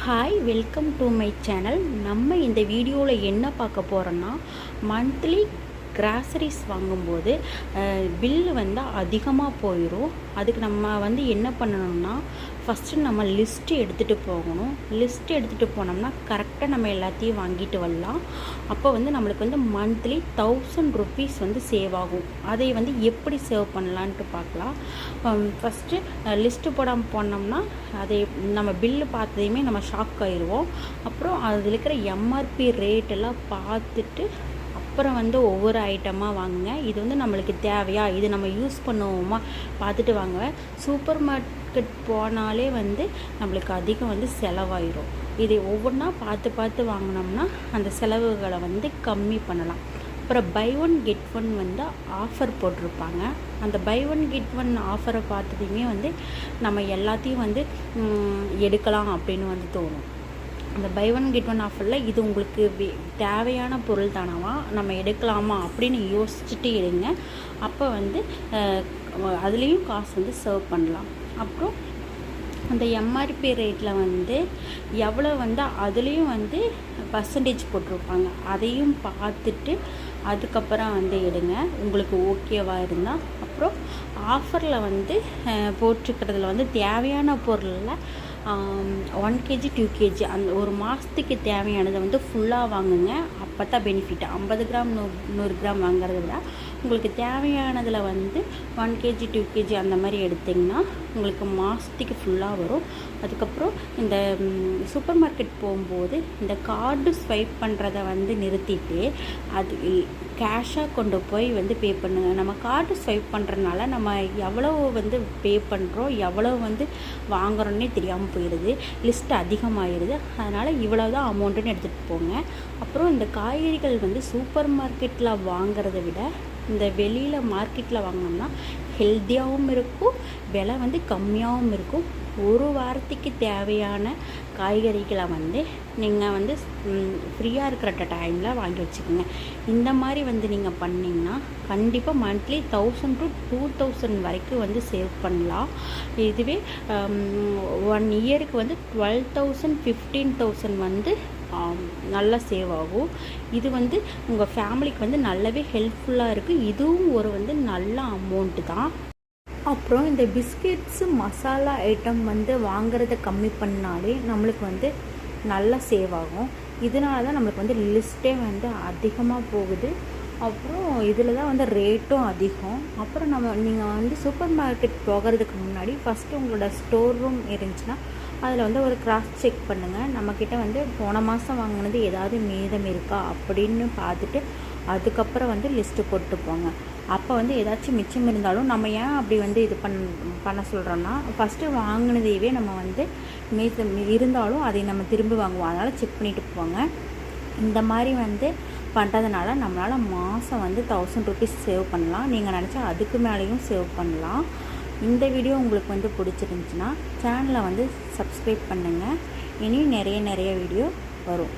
Hi, welcome to my channel. நம்ம இந்த வீடியோவில் என்ன பார்க்க போகிறோன்னா, மந்த்லி கிராசரிஸ் வாங்கும்போது பில்லு வந்து அதிகமாக போயிடும். அதுக்கு நம்ம என்ன பண்ணணும்னா, ஃபஸ்ட்டு நம்ம லிஸ்ட்டு எடுத்துகிட்டு போகணும். லிஸ்ட்டு எடுத்துகிட்டு போனோம்னா கரெக்டாக நம்ம எல்லாத்தையும் வாங்கிட்டு வரலாம். அப்போ நம்மளுக்கு மந்த்லி 1000 ருபீஸ் சேவ் ஆகும். அதை எப்படி சேவ் பண்ணலான்ட்டு பார்க்கலாம். ஃபஸ்ட்டு லிஸ்ட்டு போடாமல் போனோம்னா அதை நம்ம பில்லு பார்த்ததையுமே நம்ம ஷாக் ஆயிடுவோம். அப்புறம் அதில் இருக்கிற எம்ஆர்பி ரேட்டெல்லாம் பார்த்துட்டு அப்புறம் ஒவ்வொரு ஐட்டமாக வாங்குங்க. இது நம்மளுக்கு தேவையா, இது நம்ம யூஸ் பண்ணுவோமா பார்த்துட்டு வாங்குவேன். சூப்பர் மார்க்கெட் போனாலே நம்மளுக்கு அதிகம் செலவாயிடும். இதை ஒவ்வொன்றா பார்த்து பார்த்து வாங்கினோம்னா அந்த செலவுகளை கம்மி பண்ணலாம். அப்புறம் buy one get one offer போட்டிருப்பாங்க. அந்த பை ஒன் கெட் ஒன் ஆஃபரை பார்த்ததையுமே நம்ம எல்லாத்தையும் எடுக்கலாம் அப்படின்னு தோணும். அந்த பை ஒன் கெட் ஒன் ஆஃபரில் இது உங்களுக்கு தேவையான பொருள் தானவா, நம்ம எடுக்கலாமா அப்படின்னு யோசிச்சுட்டு எடுங்க. அப்போ அதுலேயும் காசு சேவ் பண்ணலாம். அப்புறம் அந்த எம்ஆர்பி ரேட்டில் எவ்வளோ அதுலேயும் பர்சன்டேஜ் போட்டிருப்பாங்க. அதையும் பார்த்துட்டு அதுக்கப்புறம் எடுங்க, உங்களுக்கு ஓகேவாக இருந்தால். அப்புறம் ஆஃபரில் போட்டிருக்கிறதுல தேவையான பொருளில் 1 kg 2 kg அந்த ஒரு மாதத்துக்கு தேவையானதை ஃபுல்லாக வாங்குங்க. அப்போ தான் பெனிஃபிட். 50 கிராம் 100 கிராம் வாங்குறத விட உங்களுக்கு தேவையானதில் 1 kg 2 kg அந்த மாதிரி எடுத்திங்கன்னா உங்களுக்கு மாதத்துக்கு ஃபுல்லாக வரும். அதுக்கப்புறம் இந்த சூப்பர் மார்க்கெட் போகும்போது இந்த கார்டு ஸ்வைப் பண்ணுறதை நிறுத்திட்டு அது கேஷாக கொண்டு போய் பே பண்ணுங்கள். நம்ம கார்டு ஸ்வைப் பண்ணுறதுனால நம்ம எவ்வளோ பே பண்ணுறோம், எவ்வளோ வாங்குகிறோன்னே தெரியாமல் போயிடுது. லிஸ்ட் அதிகமாகிடுது. அதனால் இவ்வளோ தான் அமௌண்ட்டுன்னு எடுத்துகிட்டு போங்க. அப்புறம் இந்த காய்கறிகள் சூப்பர் மார்க்கெட்டில் வாங்குறத விட இந்த வெளியில் மார்க்கெட்டில் வாங்கினோம்னா ஹெல்த்தியாகவும் இருக்கும், விலை கம்மியாகவும் இருக்கும். ஒரு வாரத்துக்கு தேவையான காய்கறிகளை நீங்கள் ஃப்ரீயாக இருக்கிற டைமில் வாங்கி வச்சுக்கோங்க. இந்த மாதிரி நீங்கள் பண்ணிங்கன்னா கண்டிப்பாக மந்த்லி 1000 to 2000 வரைக்கும் சேவ் பண்ணலாம். இதுவே 1 இயருக்கு 12,000 15,000 நல்லா சேவ் ஆகும். இது உங்கள் ஃபேமிலிக்கு நல்லாவே ஹெல்ப்ஃபுல்லாக இருக்குது. இதுவும் ஒரு நல்ல அமௌண்ட்டு தான். அப்புறம் இந்த பிஸ்கெட்ஸு மசாலா ஐட்டம் வாங்குறத கம்மி பண்ணாலே நம்மளுக்கு நல்லா சேவ் ஆகும். இதனால தான் நம்மளுக்கு லிஸ்ட்டே அதிகமாக போகுது. அப்புறம் இதில் தான் ரேட்டும் அதிகம். அப்புறம் நீங்கள் சூப்பர் மார்க்கெட் போகிறதுக்கு முன்னாடி ஃபஸ்ட்டு உங்களோட ஸ்டோர் ரூம் இருந்துச்சுன்னா அதில் ஒரு கிராஸ் செக் பண்ணுங்கள். நம்மக்கிட்ட போன மாதம் வாங்கினது ஏதாவது மீதம் இருக்கா அப்படின்னு பார்த்துட்டு அதுக்கப்புறம் லிஸ்ட்டு போட்டு போங்க. அப்போ ஏதாச்சும் மிச்சம் இருந்தாலும் நம்ம ஏன் அப்படி இது பண்ண சொல்கிறோன்னா, ஃபஸ்ட்டு வாங்கினதையவே நம்ம மீதம் இருந்தாலும் அதை நம்ம திரும்பி வாங்குவோம். அதனால் செக் பண்ணிவிட்டு போங்க. இந்த மாதிரி பண்ணுறதுனால நம்மளால் மாதம் 1000 ருபீஸ் சேவ் பண்ணலாம். நீங்கள் நினச்சா அதுக்கு மேலேயும் சேவ் பண்ணலாம். இந்த வீடியோ உங்களுக்கு பிடிச்சிருந்துச்சுன்னா சேனலை சப்ஸ்கிரைப் பண்ணுங்கள். இனியும் நிறைய வீடியோ வரும்.